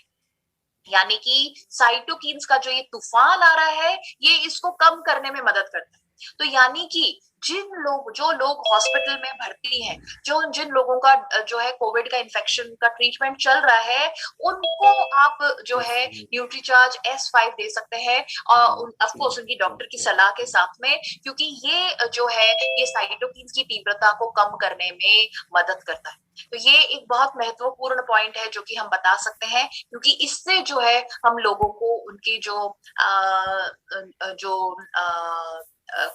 यानी कि साइटोकिन्स का जो ये तूफान आ रहा है ये इसको कम करने में मदद करता है। तो यानी कि जो लोग हॉस्पिटल में भर्ती हैं, जिन लोगों का जो है कोविड का इन्फेक्शन का ट्रीटमेंट चल रहा है, उनको आप जो है न्यूट्रीचार्ज S5 दे सकते हैं और ऑफ कोर्स उनकी डॉक्टर की सलाह के साथ में, क्योंकि ये जो है ये साइटोकिन्स की तीव्रता को कम करने में मदद करता है। तो ये एक बहुत महत्वपूर्ण पॉइंट है जो कि हम बता सकते हैं, क्योंकि इससे जो है हम लोगों को उनकी जो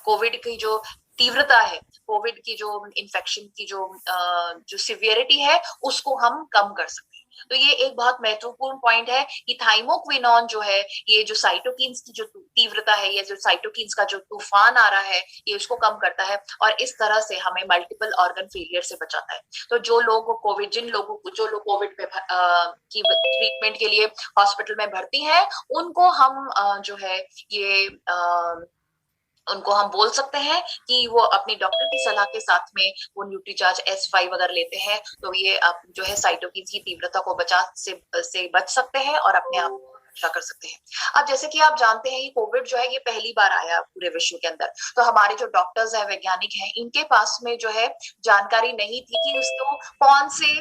कोविड की जो तीव्रता है, कोविड की जो इन्फेक्शन की जो सिवियरिटी है उसको हम कम कर सकते हैं। तो ये एक बहुत महत्वपूर्ण पॉइंट है कि थाइमोक्विनोन जो है ये जो साइटोकिन्स की जो तीव्रता है, ये जो साइटोकिन्स का जो तूफान आ रहा है ये उसको कम करता है और इस तरह से हमें मल्टीपल ऑर्गन फेलियर से बचाता है। तो जो लोग कोविड कोविड की ट्रीटमेंट के लिए हॉस्पिटल में भर्ती हैं उनको हम जो है ये उनको हम बोल सकते हैं कि वो अपनी डॉक्टर की सलाह के साथ में वो न्यूट्रीचार्ज S5 अगर लेते हैं तो ये आप जो है साइटोकिन्स की तीव्रता को से बच सकते हैं और अपने आप को रक्षा कर सकते हैं। अब जैसे कि आप जानते हैं ये कोविड जो है ये पहली बार आया पूरे विश्व के अंदर, तो हमारे जो डॉक्टर्स हैं, वैज्ञानिक हैं, इनके पास में जो है जानकारी नहीं थी कि उसको कौन से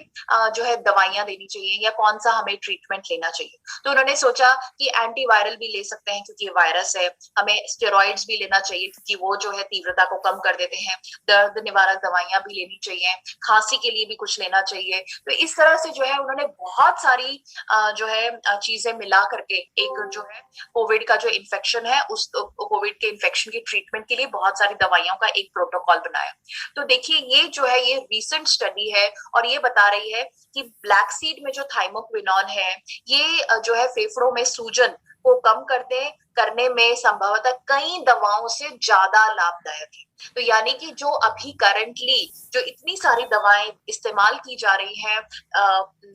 जो है दवाइयां देनी चाहिए या कौन सा हमें ट्रीटमेंट लेना चाहिए। तो उन्होंने सोचा कि एंटीवायरल भी ले सकते हैं क्योंकि वायरस है, हमें स्टेरॉइड्स भी लेना चाहिए क्योंकि वो जो है तीव्रता को कम कर देते हैं, दर्द निवारक दवाइयां भी लेनी चाहिए, खांसी के लिए भी कुछ लेना चाहिए। तो इस तरह से जो है उन्होंने बहुत सारी जो है चीजें मिला करके एक जो है कोविड का जो इन्फेक्शन है उस कोविड के इन्फेक्शन की ट्रीटमेंट के लिए बहुत सारी दवाइयों का एक प्रोटोकॉल बनाया। तो देखिए ये जो है ये रिसेंट स्टडी है और ये बता रही है कि ब्लैक सीड में जो थाइमोक्विनोन है ये जो है फेफड़ों में सूजन को कम करने में संभवतः कई दवाओं से ज्यादा लाभदायक है। तो यानी कि जो अभी करंटली जो इतनी सारी दवाएं इस्तेमाल की जा रही हैं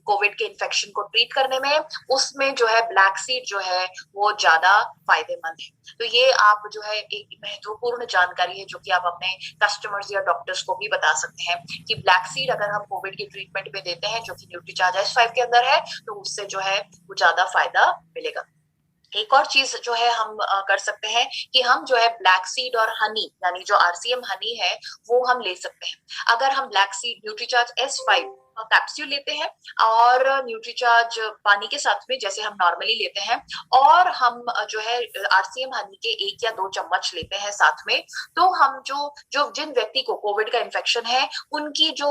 कोविड के इन्फेक्शन को ट्रीट करने में, उसमें जो है ब्लैक सीड जो है वो ज्यादा फायदेमंद है। तो ये आप जो है एक महत्वपूर्ण जानकारी है जो कि आप अपने कस्टमर्स या डॉक्टर्स को भी बता सकते हैं कि ब्लैक सीड अगर हम कोविड की ट्रीटमेंट में देते हैं जो कि न्यूट्रीचार्ज S5 के अंदर है तो उससे जो है वो ज्यादा फायदा मिलेगा। एक और चीज जो है हम कर सकते हैं कि हम जो है ब्लैक सीड और हनी यानी जो RCM हनी है वो हम ले सकते हैं। अगर हम black seed Nutricharge S5 capsule लेते हैं और न्यूट्रीचार्ज पानी के साथ में जैसे हम नॉर्मली लेते हैं और हम जो है RCM हनी के 1 या 2 चम्मच लेते हैं साथ में, तो हम जो जिन व्यक्ति को कोविड का इन्फेक्शन है उनकी जो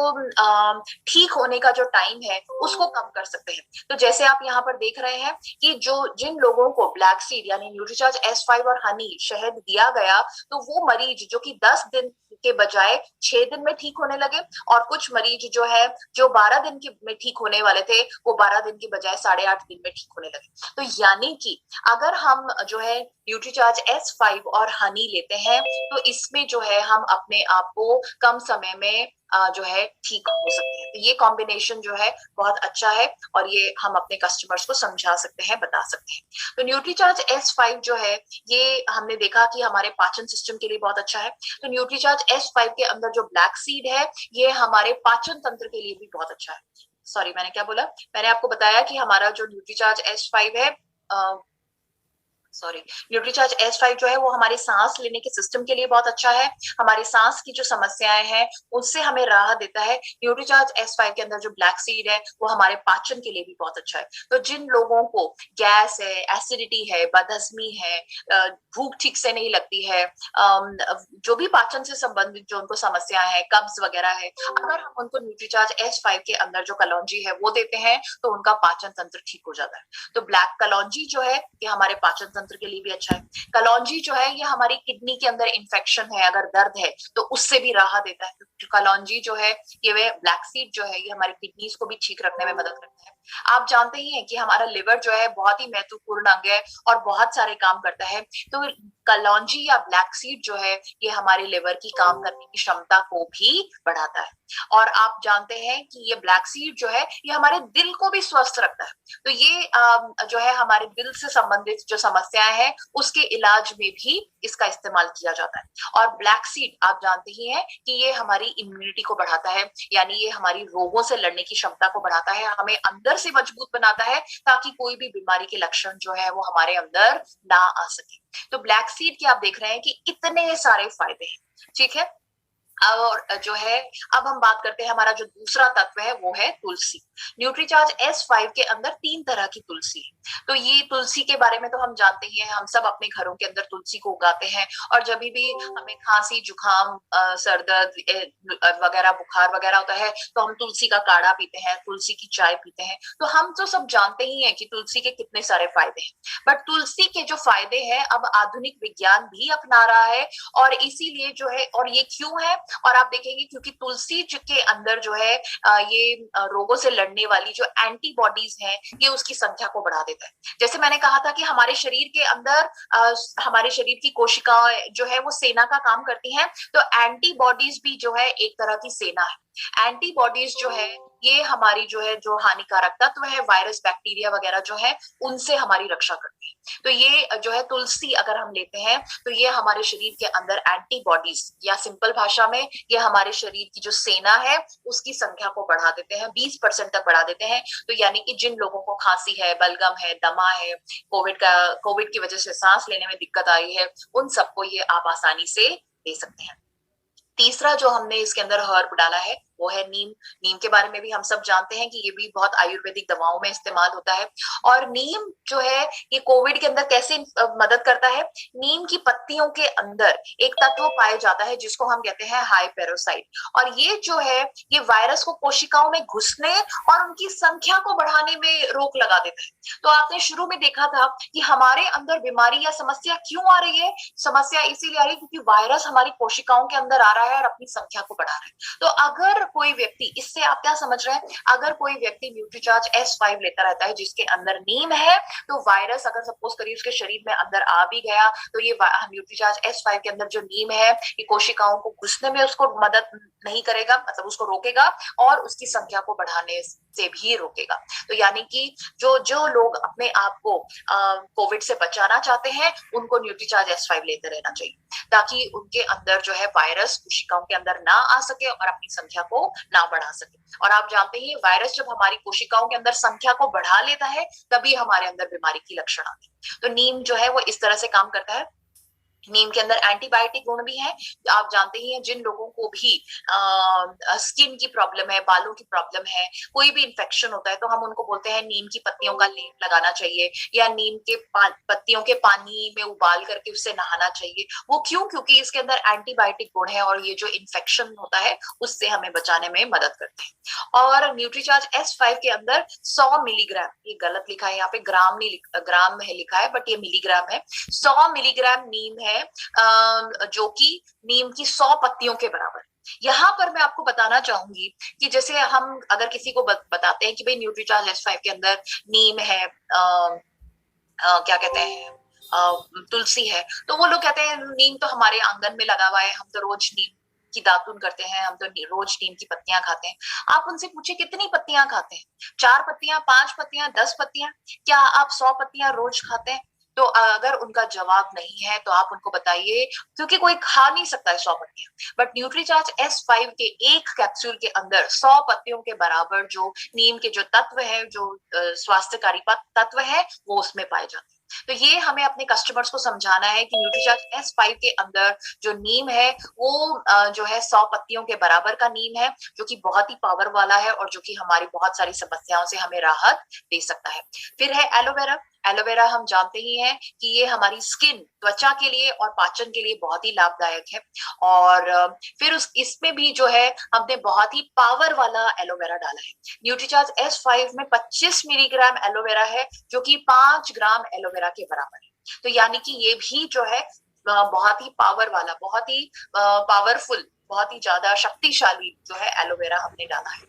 ठीक होने का जो टाइम है उसको कम कर सकते हैं। तो जैसे आप यहाँ पर देख रहे हैं कि जिन लोगों को ब्लैक सीड यानी न्यूट्रीचार्ज S5 और हनी शहद दिया गया तो वो मरीज जो कि 10 दिन के बजाय 6 दिन में ठीक होने लगे और कुछ मरीज जो है जो 12 दिन में ठीक होने वाले थे वो 12 दिन के बजाय 8.5 दिन में ठीक होने लगे। तो यानी कि अगर हम जो है न्यूट्रीचार्ज S5 और हनी लेते हैं तो इसमें जो है हम अपने आप को कम समय में जो है ठीक हो सकते हैं। तो ये कॉम्बिनेशन जो है बहुत अच्छा है और ये हम अपने कस्टमर्स को समझा सकते हैं, बता सकते हैं। तो न्यूट्रीचार्ज S5 जो है ये हमने देखा कि हमारे पाचन सिस्टम के लिए बहुत अच्छा है। तो न्यूट्रीचार्ज S5 के अंदर जो ब्लैक सीड है ये हमारे पाचन तंत्र के लिए भी बहुत अच्छा है। सॉरी मैंने क्या बोला, मैंने आपको बताया कि हमारा जो न्यूट्रीचार्ज S5 है, सॉरी, न्यूट्रीचार्ज S5 जो है वो हमारे सांस लेने के सिस्टम के लिए बहुत अच्छा है। हमारे सांस की जो समस्याएं हैं उससे हमें राहत देता है। न्यूट्रीचार्ज S5 के अंदर जो ब्लैक सीड है वो हमारे पाचन के लिए भी बहुत अच्छा है। तो जिन लोगों को गैस है, एसिडिटी है, बदहजमी है, भूख ठीक से नहीं लगती है, जो भी पाचन से संबंधित जो उनको समस्याएं हैं, कब्ज वगैरह है, अगर हम उनको न्यूट्रीचार्ज S5 के अंदर जो कलौंजी है वो देते हैं तो उनका पाचन तंत्र ठीक हो जाता है। तो ब्लैक कलौंजी जो है ये हमारे पाचन तंत्र के लिए भी अच्छा है। कलौंजी जो है ये हमारी किडनी के अंदर इन्फेक्शन है, अगर दर्द है तो उससे भी राहत देता है। तो कलौंजी जो है, ये ब्लैक सीड जो है, ये हमारी किडनीज को भी ठीक रखने में मदद करता है। आप जानते ही हैं कि हमारा लिवर जो है बहुत ही महत्वपूर्ण अंग है और बहुत सारे काम करता है। तो कलौंजी या ब्लैक सीड जो है ये हमारे लिवर की काम करने की क्षमता को भी बढ़ाता है। और आप जानते हैं कि ये ब्लैक सीड जो है ये हमारे दिल को भी स्वस्थ रखता है। तो ये जो है हमारे दिल से संबंधित जो समस्याएं हैं उसके इलाज में भी इसका इस्तेमाल किया जाता है। और ब्लैक सीड आप जानते ही हैं कि ये हमारी इम्यूनिटी को बढ़ाता है, यानी ये हमारी रोगों से लड़ने की क्षमता को बढ़ाता है, हमें अंदर से मजबूत बनाता है ताकि कोई भी बीमारी के लक्षण जो है वो हमारे अंदर ना आ सके। तो ब्लैक सीड के आप देख रहे हैं कि इतने सारे फायदे हैं, ठीक है। और जो है अब हम बात करते हैं, हमारा जो दूसरा तत्व है वो है तुलसी। न्यूट्रीचार्ज S5 के अंदर 3 तरह की तुलसी है। तो ये तुलसी के बारे में तो हम जानते ही हैं, हम सब अपने घरों के अंदर तुलसी को उगाते हैं। और जब भी हमें खांसी, जुकाम, सर दर्द वगैरह, बुखार वगैरह होता है तो हम तुलसी का काढ़ा पीते हैं, तुलसी की चाय पीते हैं। तो हम तो सब जानते ही हैं कि तुलसी के कितने सारे फायदे हैं। बट तुलसी के जो फायदे हैं अब आधुनिक विज्ञान भी अपना रहा है, और इसीलिए जो है, और ये क्यों है, और आप देखेंगे क्योंकि तुलसी के अंदर जो है ये रोगों से लड़ने वाली जो एंटीबॉडीज हैं ये उसकी संख्या को बढ़ा देता है। जैसे मैंने कहा था कि हमारे शरीर के अंदर हमारे शरीर की कोशिकाएं जो है वो सेना का काम करती हैं, तो एंटीबॉडीज भी जो है एक तरह की सेना है। एंटीबॉडीज जो है ये हमारी जो है जो हानिकारक तत्व है, वायरस, बैक्टीरिया वगैरह जो है उनसे हमारी रक्षा करती है। तो ये जो है तुलसी अगर हम लेते हैं तो ये हमारे शरीर के अंदर एंटीबॉडीज, या सिंपल भाषा में ये हमारे शरीर की जो सेना है उसकी संख्या को बढ़ा देते हैं, 20% तक बढ़ा देते हैं। तो यानी कि जिन लोगों को खांसी है, बलगम है, दमा है, कोविड की वजह से सांस लेने में दिक्कत आई है, उन सबको ये आप आसानी से ले सकते हैं। तीसरा जो हमने इसके अंदर हर्ब डाला है वो है नीम। नीम के बारे में भी हम सब जानते हैं कि ये भी बहुत आयुर्वेदिक दवाओं में इस्तेमाल होता है। और नीम जो है ये कोविड के अंदर कैसे मदद करता है, नीम की पत्तियों के अंदर एक तत्व पाया जाता है जिसको हम कहते हैं हाई पेरोसाइट, और ये जो है ये वायरस को कोशिकाओं में घुसने और उनकी संख्या को बढ़ाने में रोक लगा देता है। तो आपने शुरू में देखा था कि हमारे अंदर बीमारी या समस्या क्यों आ रही है, समस्या इसीलिए आ रही है क्योंकि वायरस हमारी कोशिकाओं के अंदर आ रहा है और अपनी संख्या को बढ़ा रहा है। तो अगर कोई व्यक्ति, इससे आप क्या समझ रहे हैं, अगर कोई व्यक्ति न्यूट्रीचार्ज S5 लेता रहता है जिसके अंदर नीम है, तो वायरस अगर सपोज करिए उसके शरीर में अंदर आ भी गया तो ये न्यूट्रीचार्ज S5 के अंदर जो नीम है ये कोशिकाओं को घुसने में उसको मदद नहीं करेगा, मतलब उसको रोकेगा और उसकी संख्या को बढ़ाने से भी रोकेगा। तो यानी कि जो जो लोग अपने आप को कोविड से बचाना चाहते हैं उनको न्यूट्रीचार्ज S5 लेते रहना चाहिए ताकि उनके अंदर जो है वायरस कोशिकाओं के अंदर ना आ सके और अपनी संख्या को ना बढ़ा सके। और आप जानते हैं वायरस जब हमारी कोशिकाओं के अंदर संख्या को बढ़ा लेता है तभी हमारे अंदर बीमारी की लक्षण आते हैं। तो नीम जो है वो इस तरह से काम करता है। नीम के अंदर एंटीबायोटिक गुण भी है। आप जानते ही हैं जिन लोगों को भी स्किन की प्रॉब्लम है, बालों की प्रॉब्लम है, कोई भी इन्फेक्शन होता है तो हम उनको बोलते हैं नीम की पत्तियों का लेप लगाना चाहिए या नीम के पत्तियों के पानी में उबाल करके उससे नहाना चाहिए। वो क्यों? क्योंकि इसके अंदर एंटीबायोटिक गुण है और ये जो इन्फेक्शन होता है उससे हमें बचाने में मदद करते हैं। और न्यूट्रीचार्ज S5 के अंदर 100 मिलीग्राम, ये गलत लिखा है यहाँ पे, ग्राम नहीं, ग्राम में लिखा है बट ये मिलीग्राम है, 100 मिलीग्राम नीम है जो कि नीम की 100 पत्तियों के बराबर। यहाँ पर मैं आपको बताना चाहूंगी कि जैसे हम अगर किसी को बताते हैं कि भाई न्यूट्रीचार्ज S5 के अंदर नीम है, क्या कहते हैं, तुलसी है, तो वो लोग कहते हैं नीम तो हमारे आंगन में लगा हुआ है, हम तो रोज नीम की दातुन करते हैं, हम तो रोज नीम की पत्तियां खाते हैं। आप उनसे पूछे कितनी पत्तियां खाते हैं, 4 पत्तियां, 5 पत्तियां, 10 पत्तियां, क्या आप 100 पत्तियां रोज खाते हैं? तो अगर उनका जवाब नहीं है तो आप उनको बताइए, क्योंकि कोई खा नहीं सकता है 100 पत्तियां, बट न्यूट्रीचार्ज S5 के एक कैप्सूल के अंदर 100 पत्तियों के बराबर जो नीम के जो तत्व है, जो स्वास्थ्यकारी तत्व है, वो उसमें पाए जाते हैं। तो ये हमें अपने कस्टमर्स को समझाना है कि न्यूट्रीचार्ज S5 के अंदर जो नीम है वो जो है 100 पत्तियों के बराबर का नीम है, जो कि बहुत ही पावर वाला है और जो कि हमारी बहुत सारी समस्याओं से हमें राहत दे सकता है। फिर है एलोवेरा। एलोवेरा हम जानते ही हैं कि ये हमारी स्किन, त्वचा के लिए और पाचन के लिए बहुत ही लाभदायक है। और फिर इसमें भी जो है हमने बहुत ही पावर वाला एलोवेरा डाला है। न्यूट्रीचार्ज S5 में 25 मिलीग्राम एलोवेरा है, जो कि 5 ग्राम एलोवेरा के बराबर है। तो यानी कि ये भी जो है बहुत ही पावर वाला, बहुत ही पावरफुल, बहुत ही ज्यादा शक्तिशाली जो है एलोवेरा हमने डाला है।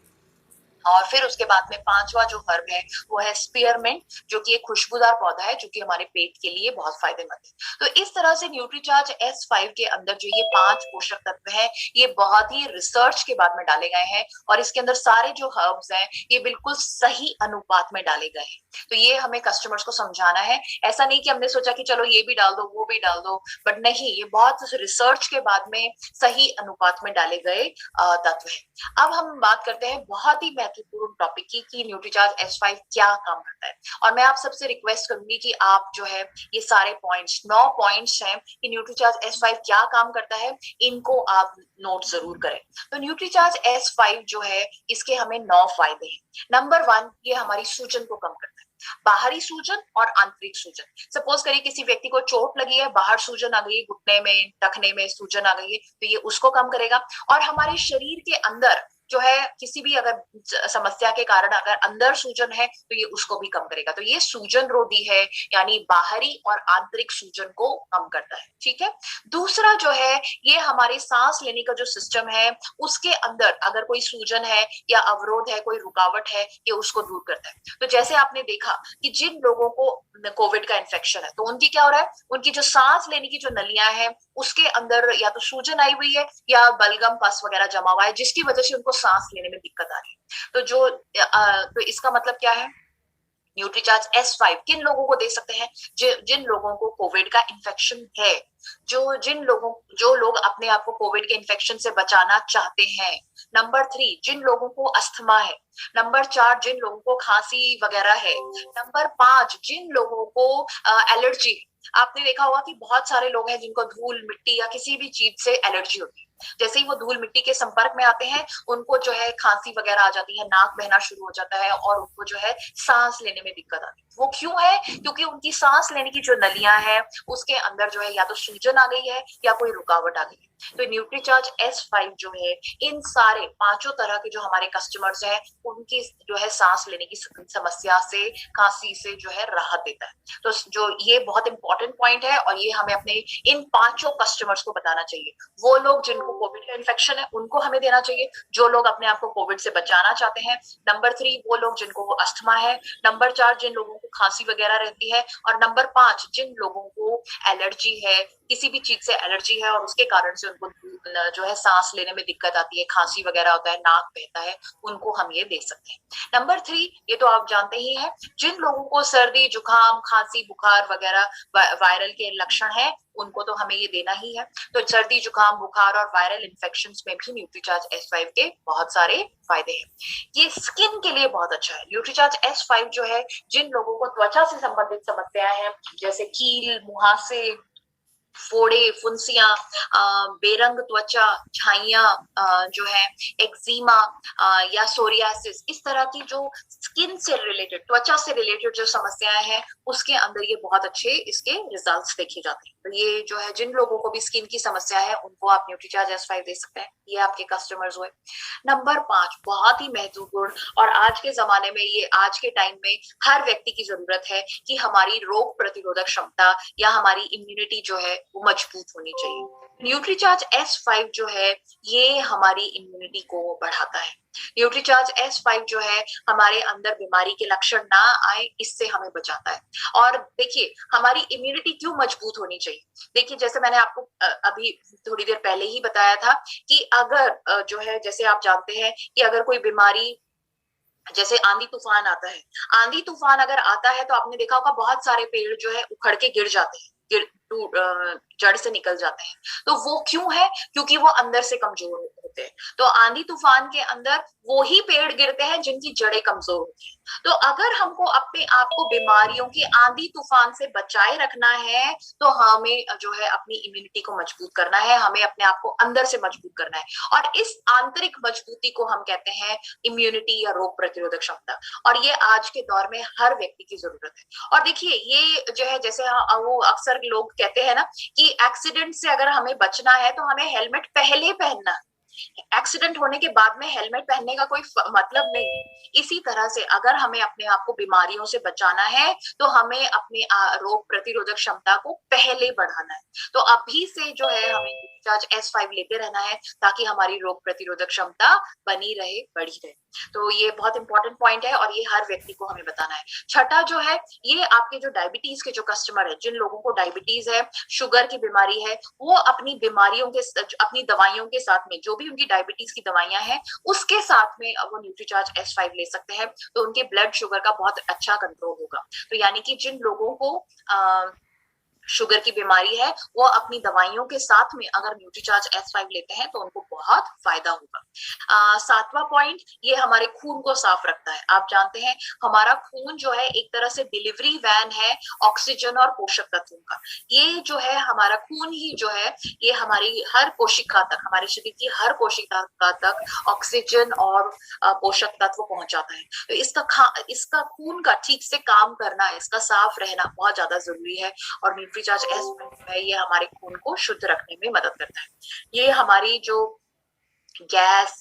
और फिर उसके बाद में पांचवा जो हर्ब है वो है स्पीयरमिंट, जो कि एक खुशबूदार पौधा है, जो कि हमारे पेट के लिए बहुत फायदेमंद है। तो इस तरह से न्यूट्रीचार्ज S5 के अंदर जो ये 5 पोषक तत्व हैं, ये बहुत ही रिसर्च के बाद में डाले गए हैं और इसके अंदर सारे जो हर्ब्स हैं ये बिल्कुल सही अनुपात में डाले गए हैं। तो ये हमें कस्टमर्स को समझाना है। ऐसा नहीं कि हमने सोचा कि चलो ये भी डाल दो, वो भी डाल दो, बट नहीं, ये बहुत रिसर्च के बाद में सही अनुपात में डाले गए तत्व है। अब हम बात करते हैं बहुत ही महत्वपूर्ण टॉपिक की कि न्यूट्रीचार्ज S5 क्या काम करता है। और मैं आप सबसे रिक्वेस्ट करूंगी कि आप जो है ये सारे पॉइंट्स, 9 पॉइंट्स हैं कि न्यूट्रीचार्ज S5 क्या काम करता है, इनको आप नोट जरूर करें। तो न्यूट्रीचार्ज S5 जो है इसके हमें 9 फायदे हैं। नंबर 1, ये हमारी सूजन को कम करता है। बाहरी सूजन और आंतरिक सूजन। सपोज करिए किसी व्यक्ति को चोट लगी है, बाहर सूजन आ गई है, घुटने में, टखने में सूजन आ गई है, तो ये उसको कम करेगा। और हमारे शरीर के अंदर जो है किसी भी अगर समस्या के कारण अगर अंदर सूजन है तो ये उसको भी कम करेगा। तो ये सूजन रोधी है, यानी बाहरी और आंतरिक सूजन को कम करता है। ठीक है। दूसरा जो है ये हमारे सांस लेने का जो सिस्टम है उसके अंदर अगर कोई सूजन है या अवरोध है, कोई रुकावट है, ये उसको दूर करता है। तो जैसे आपने देखा कि जिन लोगों को कोविड का इन्फेक्शन है तो उनकी क्या हो रहा है, उनकी जो सांस लेने की जो नलियां हैं उसके अंदर या तो सूजन आई हुई है या बलगम, पस वगैरह जमा हुआ है, जिसकी वजह से उनको सांस लेने में दिक्कत आ रही है। तो इसका मतलब क्या है, न्यूट्रीचार्ज S5 किन लोगों को दे सकते हैं, जिन लोगों को कोविड का इन्फेक्शन है, जो लोग अपने आप को कोविड के इन्फेक्शन से बचाना चाहते हैं। नंबर 3, जिन लोगों को अस्थमा है। नंबर 4, जिन लोगों को खांसी वगैरह है। नंबर 5, जिन लोगों को एलर्जी है। आपने देखा होगा कि बहुत सारे लोग हैं जिनको धूल, मिट्टी या किसी भी चीज से एलर्जी होती है। जैसे ही वो धूल मिट्टी के संपर्क में आते हैं उनको जो है खांसी वगैरह आ जाती है, नाक बहना शुरू हो जाता है और उनको जो है सांस लेने में दिक्कत आती है। वो क्यों है, क्योंकि उनकी सांस लेने की जो नलियां हैं उसके अंदर जो है या तो सूजन आ गई है या कोई रुकावट आ गई है। तो न्यूट्रीचार्ज S5 जो है इन सारे 5 तरह के जो हमारे कस्टमर्स हैं उनकी जो है सांस लेने की समस्या से, खांसी से जो है राहत देता है। तो जो ये बहुत इंपॉर्टेंट पॉइंट है और ये हमें अपने इन 5 कस्टमर्स को बताना चाहिए। वो लोग जिनको कोविड का इन्फेक्शन है उनको हमें देना चाहिए, जो लोग अपने आप को कोविड से बचाना चाहते हैं। नंबर 3, वो लोग जिनको अस्थमा है। नंबर 4, जिन लोगों को खांसी वगैरह रहती है। और नंबर 5, जिन लोगों को एलर्जी है, किसी भी चीज से एलर्जी है और उसके कारण से उनको जो है सांस लेने में दिक्कत आती है, खांसी वगैरह होता है, नाक बहता है, उनको हम ये दे सकते हैं। नंबर 3, ये तो आप जानते ही हैं, जिन लोगों को सर्दी, जुकाम, खांसी, बुखार वगैरह वायरल के लक्षण है उनको तो हमें ये देना ही है। तो सर्दी, जुकाम, बुखार और वायरल इन्फेक्शंस में भी न्यूट्रीचार्ज S5 के बहुत सारे फायदे हैं। ये स्किन के लिए बहुत अच्छा है। न्यूट्रीचार्ज S5 जो है जिन लोगों को त्वचा से संबंधित समस्याएं हैं, जैसे कील, मुहासे, फोड़े, फुंसियां, बेरंग त्वचा, झाइयां जो है, एक्जिमा या सोरियासिस, इस तरह की जो स्किन से रिलेटेड, त्वचा से रिलेटेड जो समस्याएं हैं उसके अंदर ये बहुत अच्छे इसके रिजल्ट्स देखे जाते हैं। तो ये जो है जिन लोगों को भी स्किन की समस्या है उनको आप न्यूट्रीचार्ज S5 दे सकते हैं। ये आपके कस्टमर्स हुए। नंबर 5, बहुत ही महत्वपूर्ण और आज के जमाने में, ये आज के टाइम में हर व्यक्ति की जरूरत है कि हमारी रोग प्रतिरोधक क्षमता या हमारी इम्यूनिटी जो है वो मजबूत होनी चाहिए। न्यूट्रीचार्ज S5 जो है ये हमारी इम्यूनिटी को बढ़ाता है। न्यूट्रीचार्ज S5 जो है हमारे अंदर बीमारी के लक्षण ना आए, इससे हमें बचाता है। और देखिए हमारी इम्यूनिटी क्यों मजबूत होनी चाहिए। देखिए जैसे मैंने आपको अभी थोड़ी देर पहले ही बताया था कि अगर जो है, जैसे आप जानते हैं कि अगर कोई बीमारी जैसे आंधी तूफान आता है, आंधी तूफान अगर आता है तो आपने देखा होगा बहुत सारे पेड़ जो है उखड़ के गिर जाते हैं, जड़ से निकल जाते हैं। तो वो क्यों है? क्योंकि वो अंदर से कमजोर होते हैं। तो आंधी तूफान के अंदर वो ही पेड़ गिरते हैं जिनकी जड़ें कमजोर होती हैं। तो अगर हमको अपने आप को बीमारियों की आंधी तूफान से बचाए रखना है तो हमें जो है अपनी इम्यूनिटी को मजबूत करना है, हमें अपने आप को अंदर से मजबूत करना है। और इस आंतरिक मजबूती को हम कहते हैं इम्यूनिटी या रोग प्रतिरोधक क्षमता। और ये आज के दौर में हर व्यक्ति की जरूरत है। और देखिए ये जो है, जैसे वो अक्सर लोग कहते हैं ना कि एक्सीडेंट से अगर हमें बचना है तो हमें हेलमेट पहले पहनना है, एक्सीडेंट होने के बाद में हेलमेट पहनने का कोई मतलब नहीं है। इसी तरह से अगर हमें अपने आप को बीमारियों से बचाना है तो हमें अपने रोग प्रतिरोधक क्षमता को पहले बढ़ाना है। तो अभी से जो है हमें न्यूट्रीचार्ज S5 लेते रहना है ताकि हमारी रोग प्रतिरोधक क्षमता बनी रहे, बढ़ी रहे। तो ये बहुत इंपॉर्टेंट पॉइंट है और ये हर व्यक्ति को हमें बताना है। छठा जो है, ये आपके जो डायबिटीज के जो कस्टमर है, जिन लोगों को डायबिटीज है, शुगर की बीमारी है, वो अपनी बीमारियों के अपनी दवाइयों के साथ में, जो भी उनकी डायबिटीज की दवाइयां हैं उसके साथ में वो न्यूट्रीचार्ज S5 ले सकते हैं। तो उनके ब्लड शुगर का बहुत अच्छा कंट्रोल होगा। तो यानी कि जिन लोगों को शुगर की बीमारी है वो अपनी दवाइयों के साथ में अगर न्यूट्रीचार्ज S5 लेते हैं तो उनको बहुत फायदा होगा। सातवां पॉइंट, ये हमारे खून को साफ रखता है। आप जानते हैं हमारा खून जो है एक तरह से डिलीवरी वैन है ऑक्सीजन और पोषक तत्वों का। ये जो है हमारा खून ही जो है ये हमारी हर कोशिका तक, हमारे शरीर की हर कोशिका तक ऑक्सीजन और पोषक तत्व पहुंचाता है। तो इसका खून का ठीक से काम करना, इसका साफ रहना बहुत ज्यादा जरूरी है। और न्यूट्रीचार्ज S5 है, ये हमारे खून को शुद्ध रखने में मदद करता है। ये हमारी जो गैस,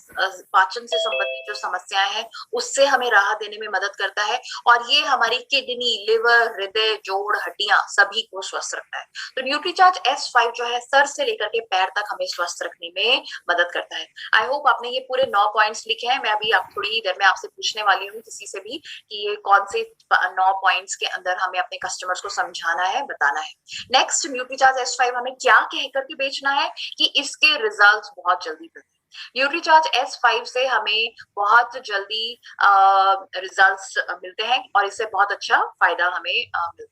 पाचन से संबंधित जो समस्याएं हैं उससे हमें राहत देने में मदद करता है। और ये हमारी किडनी, लिवर, हृदय, जोड़, हड्डियां सभी को स्वस्थ रखता है। तो न्यूट्रीचार्ज S5 जो है सर से लेकर के पैर तक हमें स्वस्थ रखने में मदद करता है। आई होप आपने ये पूरे 9 पॉइंट्स लिखे हैं। मैं अभी आप थोड़ी ही देर में आपसे पूछने वाली हूँ किसी से भी कि ये कौन से 9 पॉइंट्स के अंदर हमें अपने कस्टमर्स को समझाना है, बताना है। नेक्स्ट, न्यूट्रीचार्ज S5 हमें क्या कह करके बेचना है कि इसके रिजल्ट बहुत जल्दी मिलते हैं। न्यूट्रीचार्ज S5 से हमें बहुत जल्दी रिजल्ट्स मिलते हैं और इससे बहुत अच्छा फायदा हमें मिलता है।